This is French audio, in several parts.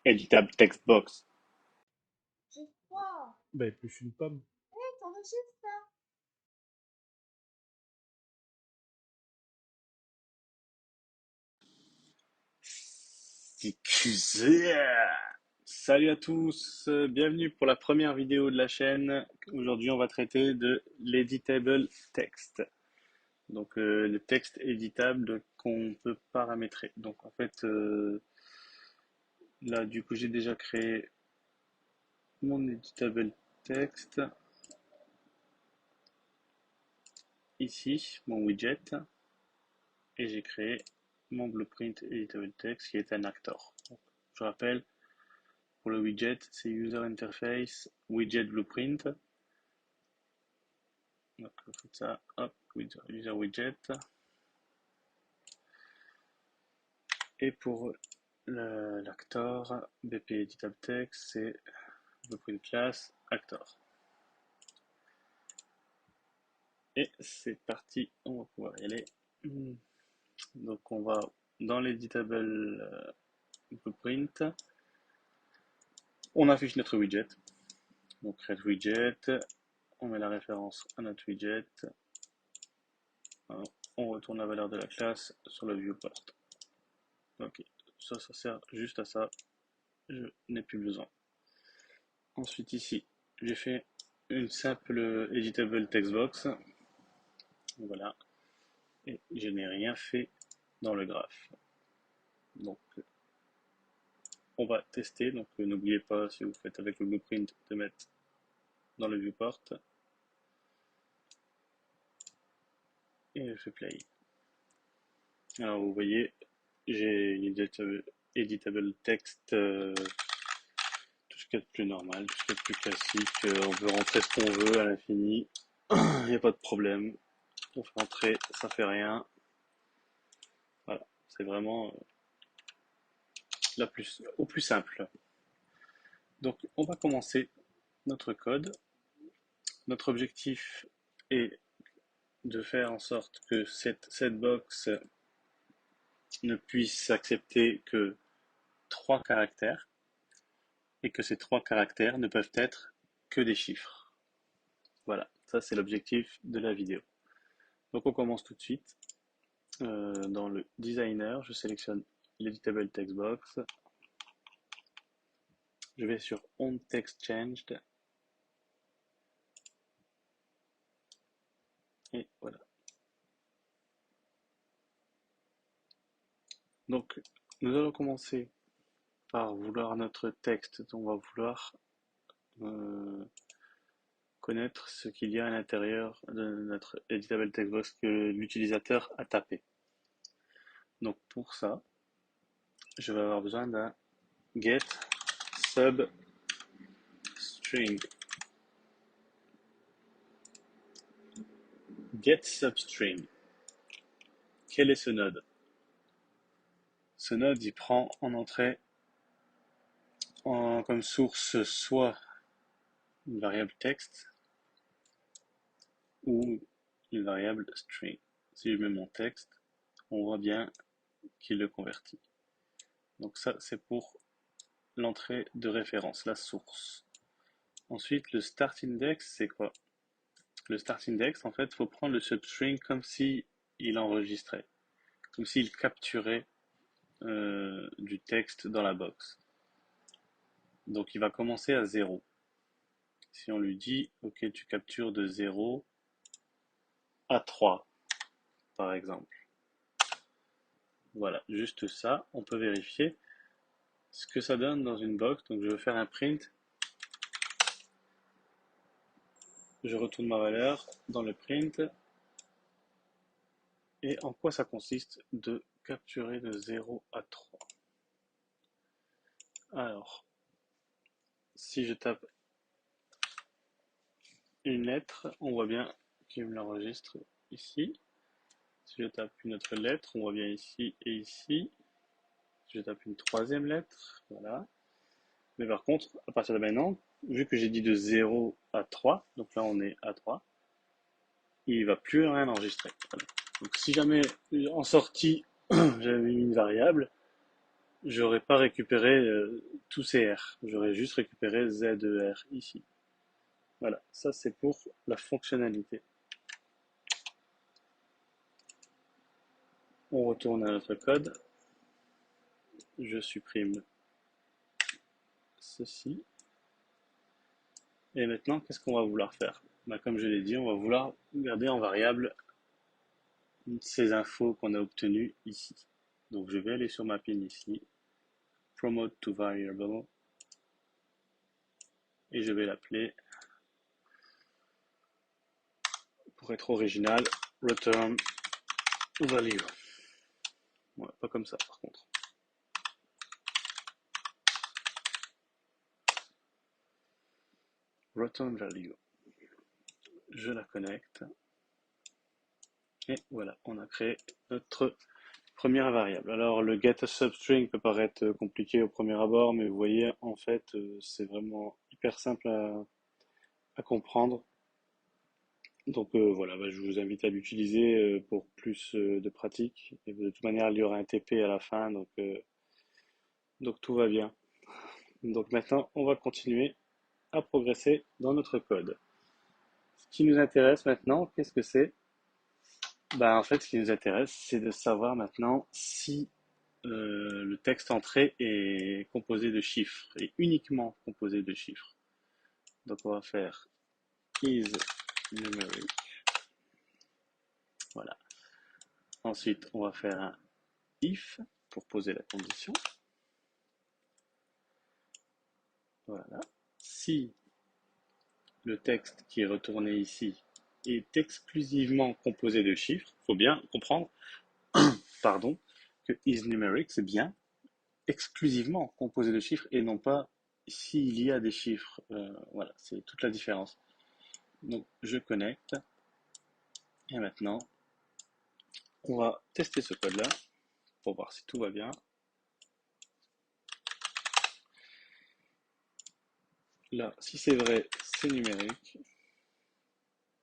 Editable text box. J'ai froid. Bah, épluche une pomme. T'enregistres ça? Salut à tous, bienvenue pour la première vidéo de la chaîne. Aujourd'hui, on va traiter de l'editable text. Donc, le texte éditable qu'on peut paramétrer. Donc, en fait, là, du coup, j'ai déjà créé mon editable text. Ici, mon widget. Et j'ai créé mon blueprint editable text qui est un actor. Donc, je rappelle, pour le widget, c'est User Interface Widget Blueprint. Donc, vous faites ça, hop, User Widget. Et pour l'actor, BP Editable Text, c'est Blueprint Class Actor. Et c'est parti, on va pouvoir y aller. Donc, on va dans l'editable Blueprint. On affiche notre widget. Donc, create widget. On met la référence à notre widget. On retourne la valeur de la classe sur le viewport. Ok, ça sert juste à ça. Je n'ai plus besoin. Ensuite ici, j'ai fait une simple editable textbox. Voilà. Et je n'ai rien fait dans le graphe. Donc, on va tester. Donc, n'oubliez pas, si vous faites avec le blueprint, de mettre dans le viewport. Et je fais play. Alors, vous voyez, j'ai une editable text, tout ce qu'il y a de plus normal, tout ce qu'il y a de plus classique. On peut rentrer ce qu'on veut à l'infini. Il n'y a pas de problème. On fait rentrer, ça fait rien. Voilà, c'est vraiment au plus simple. Donc, on va commencer notre code. Notre objectif est de faire en sorte que cette box ne puisse accepter que 3 caractères et que ces 3 caractères ne peuvent être que des chiffres. Voilà, ça c'est l'objectif de la vidéo. Donc on commence tout de suite. Dans le designer, je sélectionne l'editable text box. Je vais sur on text changed. Et voilà. Donc, nous allons commencer par vouloir notre texte. On va vouloir connaître ce qu'il y a à l'intérieur de notre editable text box que l'utilisateur a tapé. Donc, pour ça, je vais avoir besoin d'un get substring. Get substring. Quel est ce node? Ce node, il prend en entrée comme source soit une variable texte ou une variable string. Si je mets mon texte, on voit bien qu'il le convertit. Donc ça, c'est pour l'entrée de référence, la source. Ensuite, le start index, c'est quoi? Le start index, en fait, il faut prendre le substring comme si il enregistrait, comme s'il capturait du texte dans la box. Donc il va commencer à 0. Si on lui dit, ok, tu captures de 0 à 3, par exemple. Voilà, juste ça, on peut vérifier ce que ça donne dans une box. Donc je vais faire un print. Je retourne ma valeur dans le print. Et en quoi ça consiste de capturer de 0 à 3? Alors, si je tape une lettre, on voit bien qu'il me l'enregistre ici. Si je tape une autre lettre, on voit bien ici et ici. Si je tape une troisième lettre, voilà. Mais par contre, à partir de maintenant, vu que j'ai dit de 0 à 3, donc là on est à 3, il ne va plus rien enregistrer. Voilà. Donc si jamais en sortie, j'avais mis une variable, j'aurais pas récupéré tous ces R. J'aurais juste récupéré ZER ici. Voilà, ça c'est pour la fonctionnalité. On retourne à notre code. Je supprime ceci. Et maintenant, qu'est-ce qu'on va vouloir faire? Ben, comme je l'ai dit, on va vouloir garder en variable ces infos qu'on a obtenues ici. Donc je vais aller sur ma pin ici, promote to variable, et je vais l'appeler, pour être original, return value. Ouais, pas comme ça par contre. Return value. Je la connecte. Et voilà, on a créé notre première variable. Alors le get substring peut paraître compliqué au premier abord, mais vous voyez, en fait, c'est vraiment hyper simple à comprendre. Donc voilà, bah, je vous invite à l'utiliser pour plus de pratique. Et de toute manière, il y aura un TP à la fin, donc tout va bien. Donc maintenant, on va continuer à progresser dans notre code. Ce qui nous intéresse maintenant, qu'est-ce que c'est? Bah, en fait, ce qui nous intéresse, c'est de savoir maintenant si le texte entré est composé de chiffres, et uniquement composé de chiffres. Donc on va faire is numeric. Voilà. Ensuite, on va faire un if pour poser la condition. Voilà. Si le texte qui est retourné ici est exclusivement composé de chiffres, il faut bien comprendre, pardon, que isNumeric, c'est bien exclusivement composé de chiffres et non pas s'il y a des chiffres. Voilà, c'est toute la différence. Donc, je connecte. Et maintenant, on va tester ce code-là pour voir si tout va bien. Là, si c'est vrai, c'est numérique.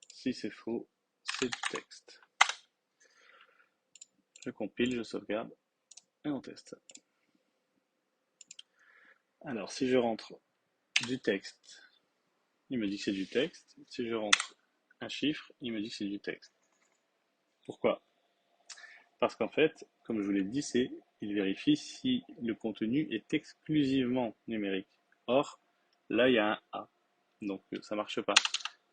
Si c'est faux, c'est du texte. Je compile, je sauvegarde et on teste. Alors, si je rentre du texte, il me dit que c'est du texte. Si je rentre un chiffre, il me dit que c'est du texte. Pourquoi? Parce qu'en fait, comme je vous l'ai dit, il vérifie si le contenu est exclusivement numérique. Or, là, il y a un A. Donc, ça ne marche pas.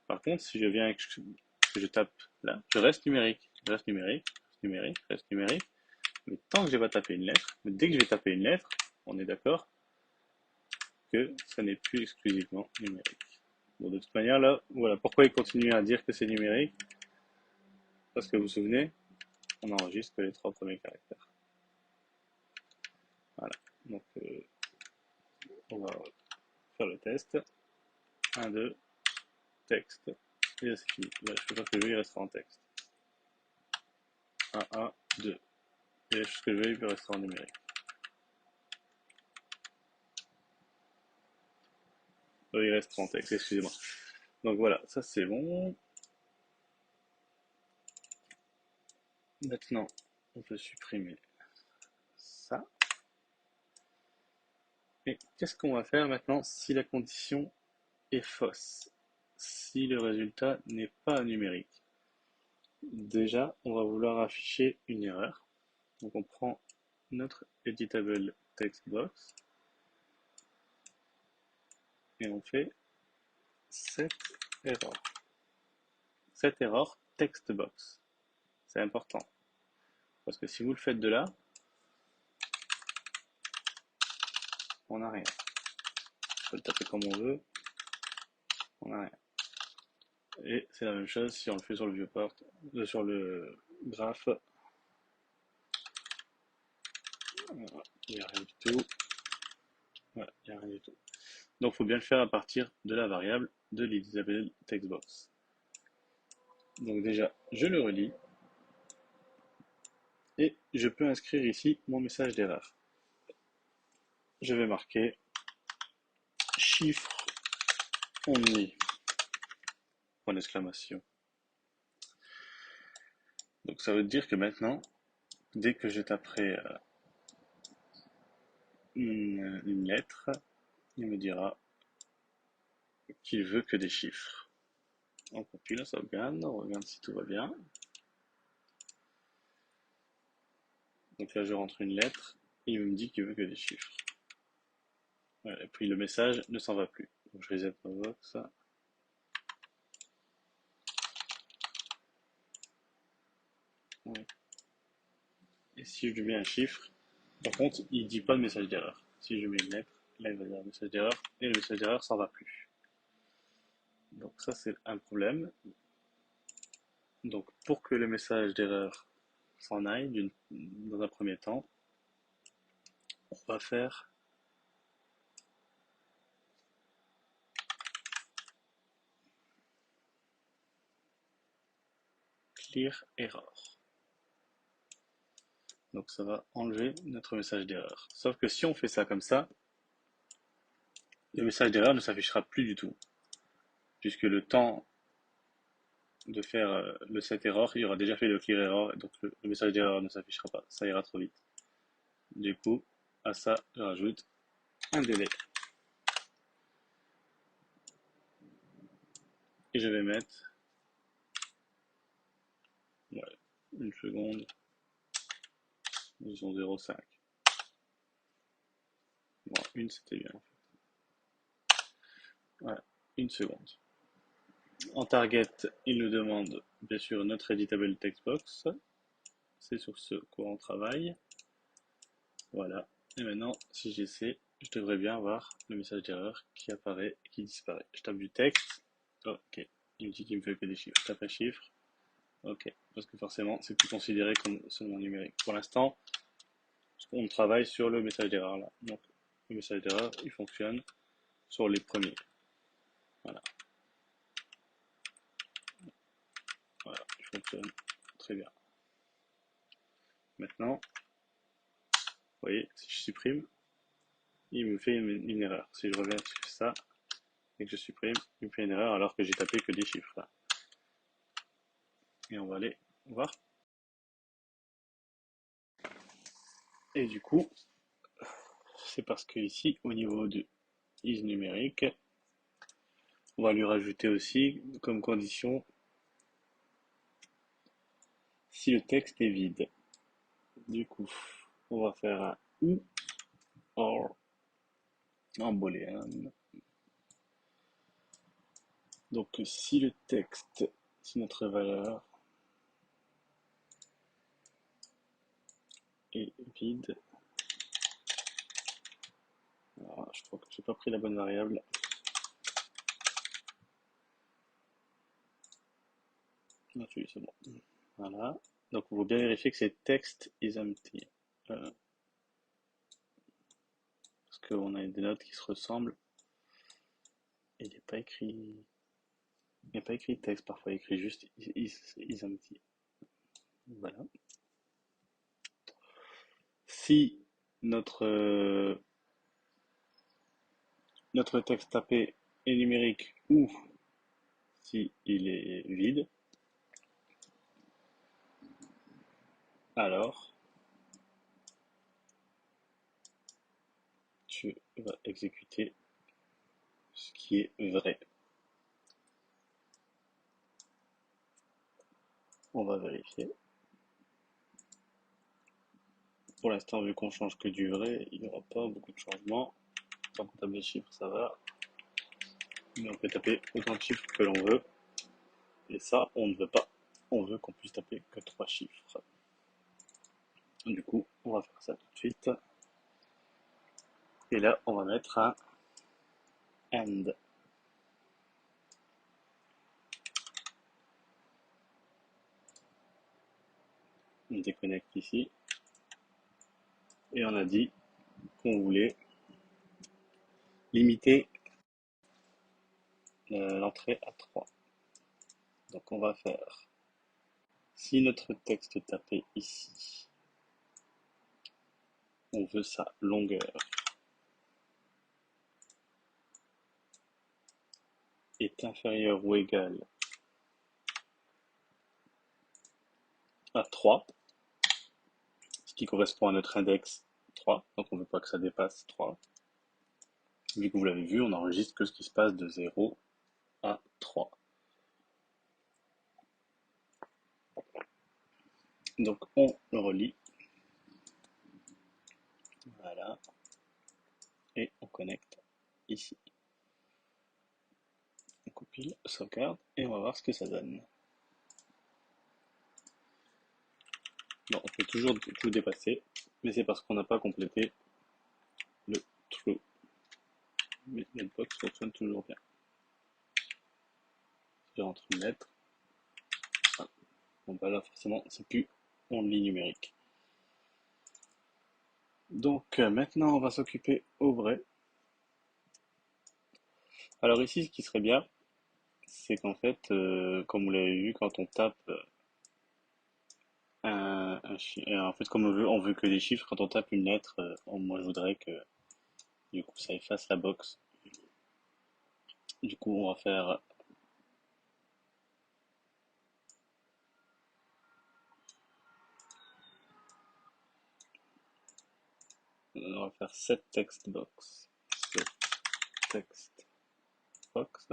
Par contre, si je viens que je tape là, je reste numérique. Je reste numérique, reste numérique, reste numérique. Mais tant que je n'ai pas tapé une lettre, mais dès que je vais taper une lettre, on est d'accord que ça n'est plus exclusivement numérique. Bon, de toute manière, là, voilà. Pourquoi il continue à dire que c'est numérique? Parce que vous vous souvenez, on enregistre que les 3 premiers caractères. Voilà. Donc, on va faire le test. 1, 2, texte. Et là, c'est fini. Là, je peux pas que je veux, il restera en texte. 1, 2. Et là, ce que je veux, il peut rester en numérique. Il reste en texte, excusez-moi. Donc voilà, ça c'est bon. Maintenant, on peut supprimer ça. Et qu'est-ce qu'on va faire maintenant si la condition est fausse? Si le résultat n'est pas numérique? Déjà, on va vouloir afficher une erreur. Donc on prend notre editable text box et on fait cette erreur. Cette erreur text box. C'est important. Parce que si vous le faites de là, on n'a rien. On peut le taper comme on veut, on n'a rien. Et c'est la même chose si on le fait sur le viewport, sur le graphe. Voilà, il n'y a rien du tout. Voilà, il n'y a rien du tout. Donc il faut bien le faire à partir de la variable de l'editable textbox. Donc déjà, je le relis. Et je peux inscrire ici mon message d'erreur. Je vais marquer chiffre only, point d'exclamation. Donc ça veut dire que maintenant, dès que je taperai une lettre, il me dira qu'il veut que des chiffres. On compile, on sauvegarde, on regarde si tout va bien. Donc là, je rentre une lettre et il me dit qu'il veut que des chiffres. Voilà, et puis le message ne s'en va plus. Donc je reset ma box. Ouais. Et si je lui mets un chiffre, par contre, il ne dit pas de message d'erreur. Si je mets une lettre, là il va dire message d'erreur et le message d'erreur s'en va plus. Donc ça c'est un problème. Donc pour que le message d'erreur s'en aille dans un premier temps, on va faire clear error. Donc ça va enlever notre message d'erreur. Sauf que si on fait ça comme ça, le message d'erreur ne s'affichera plus du tout. Puisque le temps de faire le set error, il aura déjà fait le clear error, et donc le message d'erreur ne s'affichera pas. Ça ira trop vite. Du coup, à ça, je rajoute un délai. Et je vais mettre ouais, une seconde, disons 0,5. Bon, une c'était bien. Voilà, une seconde. En target, il nous demande bien sûr notre editable textbox. C'est sur ce quoi on travaille. Voilà. Et maintenant, si j'essaie, je devrais bien avoir le message d'erreur qui apparaît et qui disparaît. Je tape du texte. Ok. Il me dit qu'il me fait que des chiffres. Je tape un chiffre. Ok. Parce que forcément, c'est plus considéré comme seulement numérique. Pour l'instant, on travaille sur le message d'erreur là. Donc, le message d'erreur, il fonctionne sur les premiers. Voilà. Voilà. Il fonctionne très bien. Maintenant, vous voyez, si je supprime, il me fait une erreur. Si je reviens sur ça et que je supprime, il me fait une erreur alors que j'ai tapé que des chiffres là. Et on va aller voir. Et du coup, c'est parce que ici, au niveau de is numérique, on va lui rajouter aussi comme condition si le texte est vide. Du coup, on va faire un ou or en booléen. Donc si le texte, si notre valeur est vide, alors, je crois que j'ai pas pris la bonne variable. Ah, oui, c'est bon. Voilà. Donc il faut bien vérifier que c'est text is empty. Parce qu'on a des notes qui se ressemblent. Et il n'est pas écrit. Il n'est pas écrit texte, parfois il écrit juste is empty. Voilà. Si notre, notre texte tapé est numérique ou si il est vide, alors tu vas exécuter ce qui est vrai. On va vérifier. Pour l'instant, vu qu'on change que du vrai, il n'y aura pas beaucoup de changements. Tant qu'on tape des chiffres, ça va. Mais on peut taper autant de chiffres que l'on veut. Et ça, on ne veut pas. On veut qu'on puisse taper que 3 chiffres. Du coup, on va faire ça tout de suite. Et là, on va mettre un AND. On déconnecte ici. Et on a dit qu'on voulait limiter l'entrée à 3. Donc on va faire, si notre texte tapé ici, on veut sa longueur est inférieure ou égale à 3, ce qui correspond à notre index 3, donc on ne veut pas que ça dépasse 3. Vu que vous l'avez vu, on n'enregistre que ce qui se passe de 0 à 3. Donc on le relie, voilà, et on connecte ici. On compile, sauvegarde, et on va voir ce que ça donne. Bon, on peut toujours tout dépasser, mais c'est parce qu'on n'a pas complété le true. Mais Netbox fonctionne toujours bien. Je rentre une lettre. Ah. Bon bah là forcément c'est plus only numérique. Donc maintenant on va s'occuper au vrai. Alors ici ce qui serait bien, c'est qu'en fait, comme vous l'avez vu, quand on tape en fait comme on veut que des chiffres, quand on tape une lettre, moi je voudrais que du coup ça efface la box. Du coup on va faire set text box. Set text box.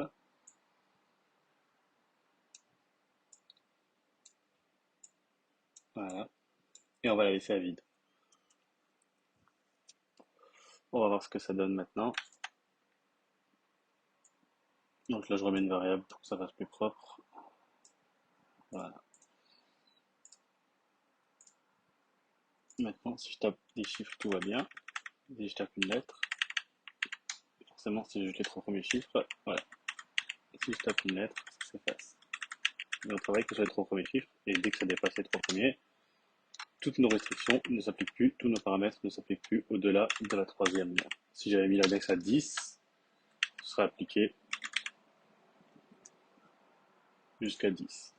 Voilà. Et on va la laisser à vide. On va voir ce que ça donne maintenant. Donc là je remets une variable pour que ça fasse plus propre. Voilà. Maintenant si je tape des chiffres tout va bien. Si je tape une lettre, forcément si je les 3 premiers chiffres, voilà. Si je tape une lettre, ça s'efface. Mais on travaille que sur les 3 premiers chiffres, et dès que ça dépasse les 3 premiers, toutes nos restrictions ne s'appliquent plus, tous nos paramètres ne s'appliquent plus au-delà de la 3e. Si j'avais mis l'index à 10, ce serait appliqué jusqu'à 10.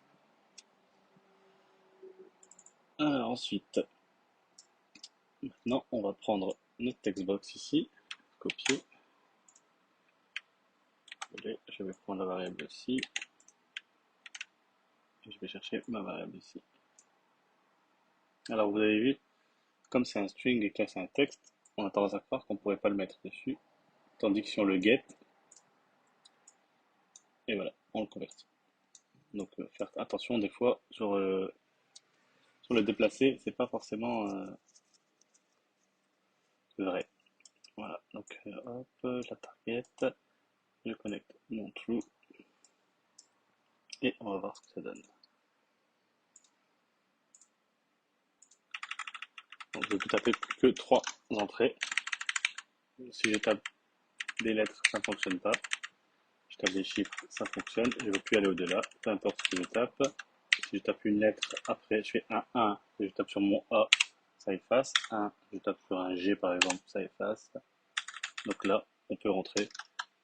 Alors ensuite, maintenant on va prendre notre textbox ici, copier. Je vais prendre la variable ici, et je vais chercher ma variable ici. Alors vous avez vu, comme c'est un string et que là c'est un texte, on a tendance à croire qu'on ne pourrait pas le mettre dessus, tandis que si on le get, et voilà, on le convertit. Donc faire attention des fois sur le déplacer, c'est pas forcément vrai. Voilà, donc hop, la target, je connecte mon true et on va voir ce que ça donne. Donc je peux taper plus que 3 entrées. Si je tape des lettres, ça ne fonctionne pas. Je tape des chiffres, ça fonctionne. Je ne veux plus aller au-delà, peu importe ce que je tape. Si je tape une lettre, après je fais un 1, et je tape sur mon A, ça efface. 1, je tape sur un G par exemple, ça efface. Donc là, on peut rentrer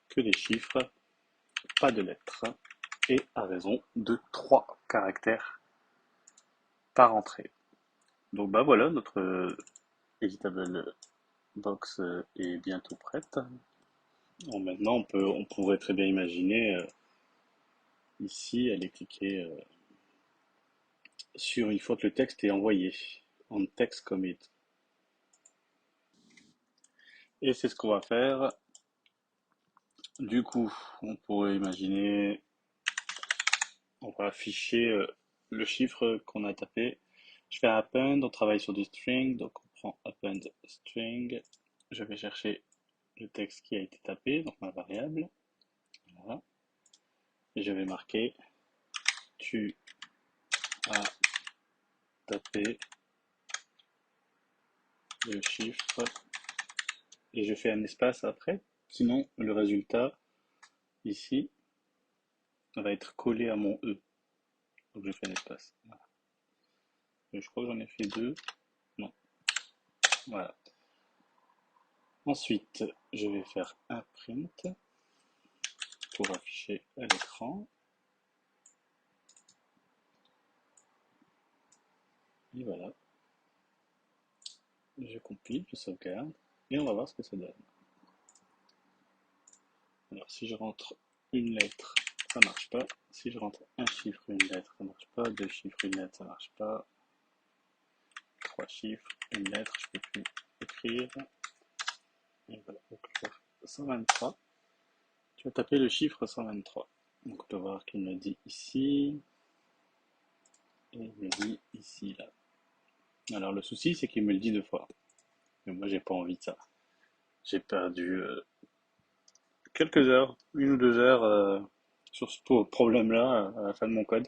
que des chiffres, pas de lettres, et à raison de 3 caractères par entrée. Donc bah voilà, notre editable box est bientôt prête. Bon, maintenant, on pourrait très bien imaginer ici aller cliquer sur une fois que le texte est envoyé en text commit. Et c'est ce qu'on va faire. Du coup, on pourrait imaginer, on va afficher le chiffre qu'on a tapé. Je fais append, on travaille sur du string, donc on prend append string. Je vais chercher le texte qui a été tapé, donc ma variable. Voilà. Et je vais marquer tu as tapé le chiffre et je fais un espace après. Sinon, le résultat ici va être collé à mon E. Donc je fais un espace. Voilà. Je crois que j'en ai fait 2. Non. Voilà. Ensuite, je vais faire un print pour afficher à l'écran. Et voilà. Je compile, je sauvegarde et on va voir ce que ça donne. Alors si je rentre une lettre, ça marche pas. Si je rentre un chiffre, une lettre, ça marche pas. Deux chiffres, une lettre, ça marche pas. Trois chiffres, une lettre, je peux plus. écrire, et voilà, donc 123, tu vas taper le chiffre 123. Donc on peut voir qu'il me dit ici, et il me dit ici, là. Alors le souci, c'est qu'il me le dit 2 fois. Mais moi, j'ai pas envie de ça. J'ai perdu quelques heures, 1 ou 2 heures sur ce problème-là à la fin de mon code.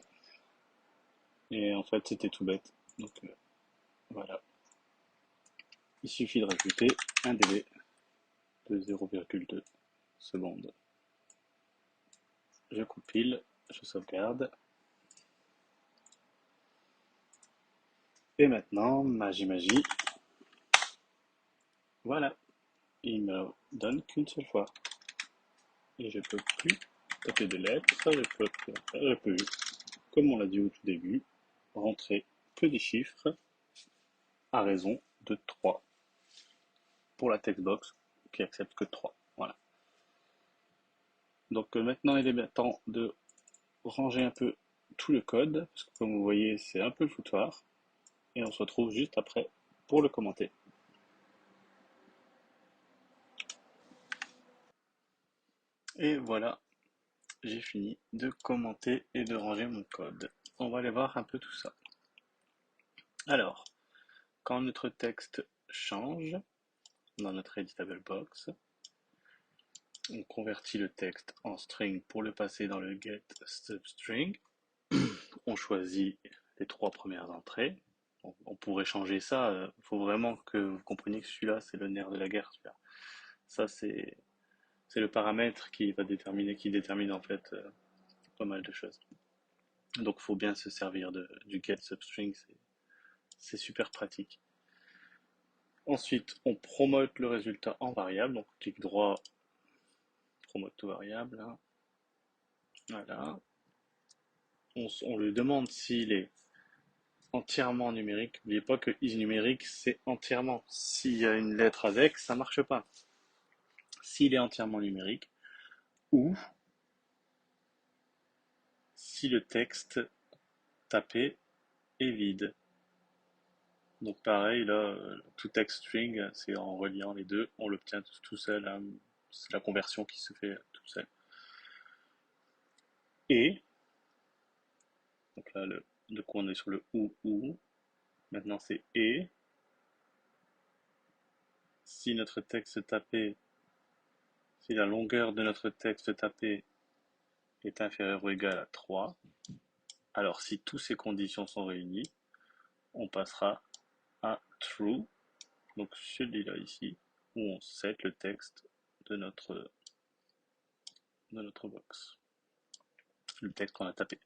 Et en fait, c'était tout bête. Donc voilà. Il suffit de rajouter un délai de 0,2 secondes. Je compile, je sauvegarde. Et maintenant, magie, voilà. Il me donne qu'une seule fois. Et je peux plus taper de lettres, je peux, comme on l'a dit au tout début, rentrer que des chiffres à raison de 3 pour la textbox qui accepte que 3. Voilà. Donc maintenant il est bien temps de ranger un peu tout le code, parce que comme vous voyez c'est un peu le foutoir, et on se retrouve juste après pour le commenter. Et voilà, j'ai fini de commenter et de ranger mon code. On va aller voir un peu tout ça. Alors, quand notre texte change dans notre editable box, on convertit le texte en string pour le passer dans le get substring. On choisit les 3 premières entrées. On pourrait changer ça. Il faut vraiment que vous compreniez que celui-là, c'est le nerf de la guerre. Ça, c'est le paramètre qui détermine en fait pas mal de choses. Donc, il faut bien se servir du get substring. C'est super pratique. Ensuite, on promote le résultat en variable. Donc, clic droit, promote to variable. Hein. Voilà. On lui demande s'il est entièrement numérique. N'oubliez pas que is numérique, c'est entièrement. S'il y a une lettre avec, ça marche pas. S'il est entièrement numérique, ou si le texte tapé est vide. Donc pareil, là, tout text string, c'est en reliant les deux, on l'obtient tout seul. Hein. C'est la conversion qui se fait tout seul. Et, donc là, coup on est sur le ou. Maintenant c'est et. Si notre texte tapé, si la longueur de notre texte tapé est inférieure ou égale à 3, alors si toutes ces conditions sont réunies, on passera à true, donc celui-là ici, où on set le texte de notre box, le texte qu'on a tapé.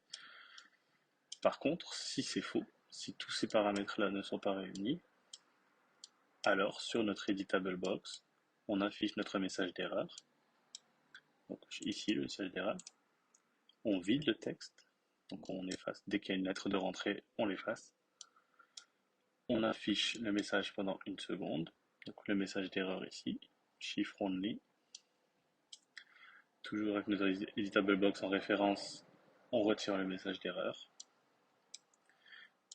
Par contre, si c'est faux, si tous ces paramètres-là ne sont pas réunis, alors sur notre editable box, on affiche notre message d'erreur. Donc ici, le message d'erreur. On vide le texte, donc on efface. Dès qu'il y a une lettre de rentrée, on l'efface. On affiche le message pendant 1 seconde, donc le message d'erreur ici, chiffre only. Toujours avec notre editable box en référence, on retire le message d'erreur.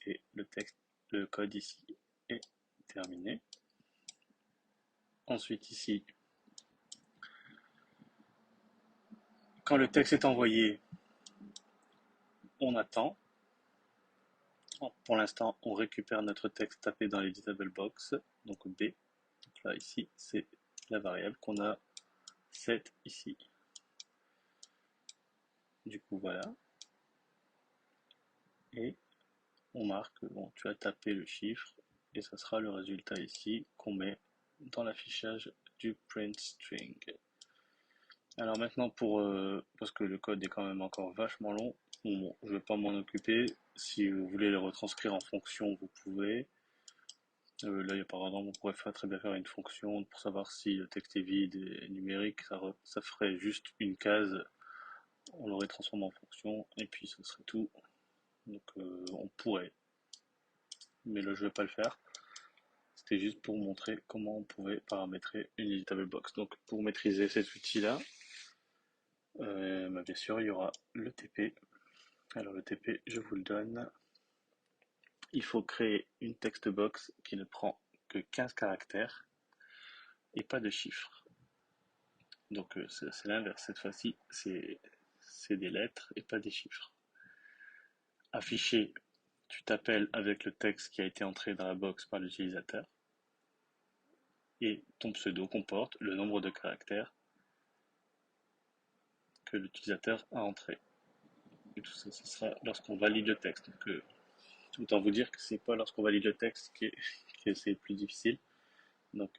Et le code ici est terminé. Ensuite ici, quand le texte est envoyé, on attend. Pour l'instant, on récupère notre texte tapé dans l'editable box, donc B. Donc là, ici, c'est la variable qu'on a set ici. Du coup, voilà. Et on marque, bon, tu as tapé le chiffre, et ça sera le résultat ici qu'on met dans l'affichage du print string. Alors maintenant, parce que le code est quand même encore vachement long, bon, je ne vais pas m'en occuper. Si vous voulez le retranscrire en fonction, vous pouvez. Là, par exemple, on pourrait très bien faire une fonction pour savoir si le texte est vide et numérique. Ça ferait juste une case, on l'aurait transformé en fonction, et puis ce serait tout. Donc on pourrait, mais là je vais pas le faire. C'était juste pour montrer comment on pouvait paramétrer une editable box. Donc pour maîtriser cet outil-là, bien sûr il y aura le TP. Alors le TP, je vous le donne. Il faut créer une text box qui ne prend que 15 caractères et pas de chiffres. Donc c'est l'inverse, cette fois-ci c'est des lettres et pas des chiffres. Afficher, tu t'appelles avec le texte qui a été entré dans la box par l'utilisateur et ton pseudo comporte le nombre de caractères que l'utilisateur a entré. Et tout ça, ce sera lorsqu'on valide le texte. Donc, autant vous dire que c'est pas lorsqu'on valide le texte que c'est le plus difficile. Donc,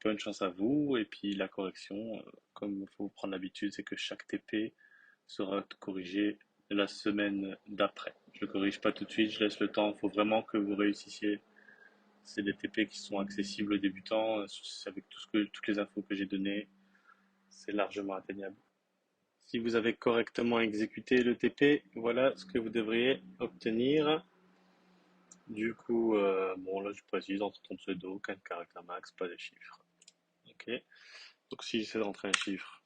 bonne chance à vous. Et puis la correction, comme il faut prendre l'habitude, c'est que chaque TP sera corrigé la semaine d'après. Je le corrige pas tout de suite, je laisse le temps. Il faut vraiment que vous réussissiez. C'est des TP qui sont accessibles aux débutants. Avec toutes les infos que j'ai données, c'est largement atteignable. Si vous avez correctement exécuté le TP, voilà ce que vous devriez obtenir. Du coup, bon là je précise entre ton pseudo, 4 caractères max, pas de chiffres. Ok. Donc si j'essaie d'entrer un chiffre,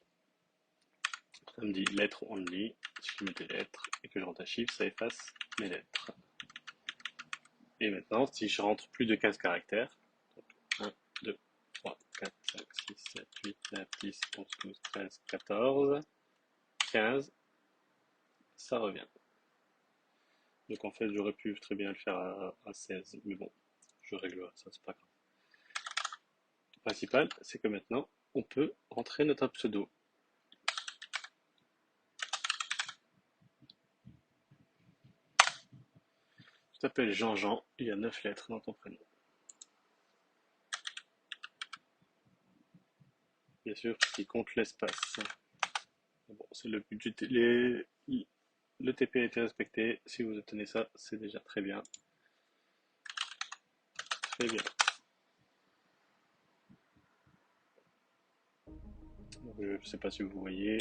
ça me dit lettre only. Si je mets des lettres et que je rentre un chiffre, ça efface mes lettres. Et maintenant, si je rentre plus de 15 caractères, donc 1, 2, 3, 4, 5, 6, 7, 8, 9, 10, 11, 12, 13, 14, 15, ça revient. Donc en fait, j'aurais pu très bien le faire à 16, mais bon, je réglerai ça, c'est pas grave. Le principal, c'est que maintenant, on peut entrer notre pseudo. Tu t'appelles Jean-Jean, il y a 9 lettres dans ton prénom. Bien sûr, ce qui compte l'espace. Bon, c'est le but le TP a été respecté. Si vous obtenez ça, c'est déjà très bien. Très bien. Je ne sais pas si vous voyez.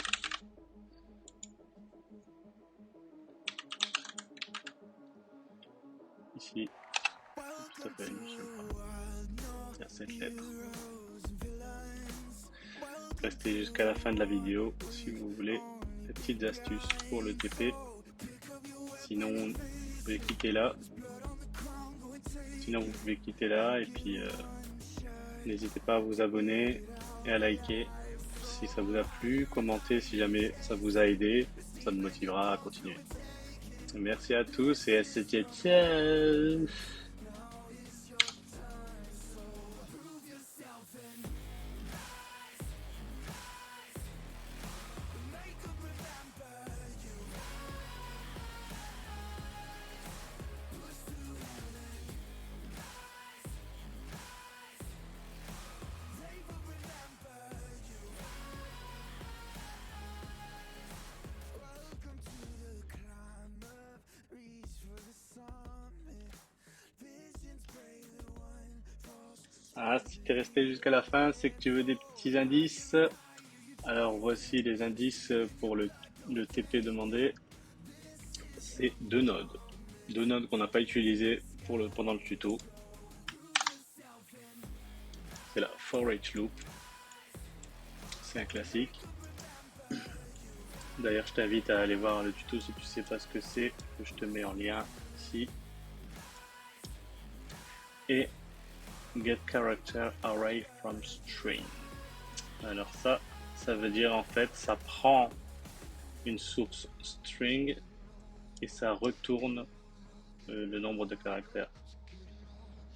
Ici, je t'appelle Michel. Il y a 7 lettres. Restez jusqu'à la fin de la vidéo si vous voulez des petites astuces pour le TP. Sinon, vous pouvez quitter là. Et puis n'hésitez pas à vous abonner et à liker si ça vous a plu, commentez si jamais ça vous a aidé, ça me motivera à continuer. Merci à tous et à cette ciao. Ah, si tu es resté jusqu'à la fin, c'est que tu veux des petits indices. Alors voici les indices pour le TP demandé. C'est deux nodes. Deux nodes qu'on n'a pas utilisées pendant le tuto. C'est la for each loop. C'est un classique. D'ailleurs, je t'invite à aller voir le tuto si tu ne sais pas ce que c'est. Je te mets en lien ici. Et get character array from string. Alors ça veut dire en fait, ça prend une source string et ça retourne le nombre de caractères.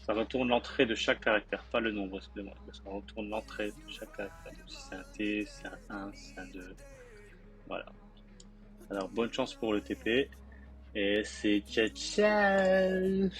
Ça retourne l'entrée de chaque caractère, pas le nombre, excusez-moi. Ça retourne l'entrée de chaque caractère. Donc si c'est un T, c'est un 1, c'est un 2. Voilà. Alors bonne chance pour le TP. Et c'est ciao ciao.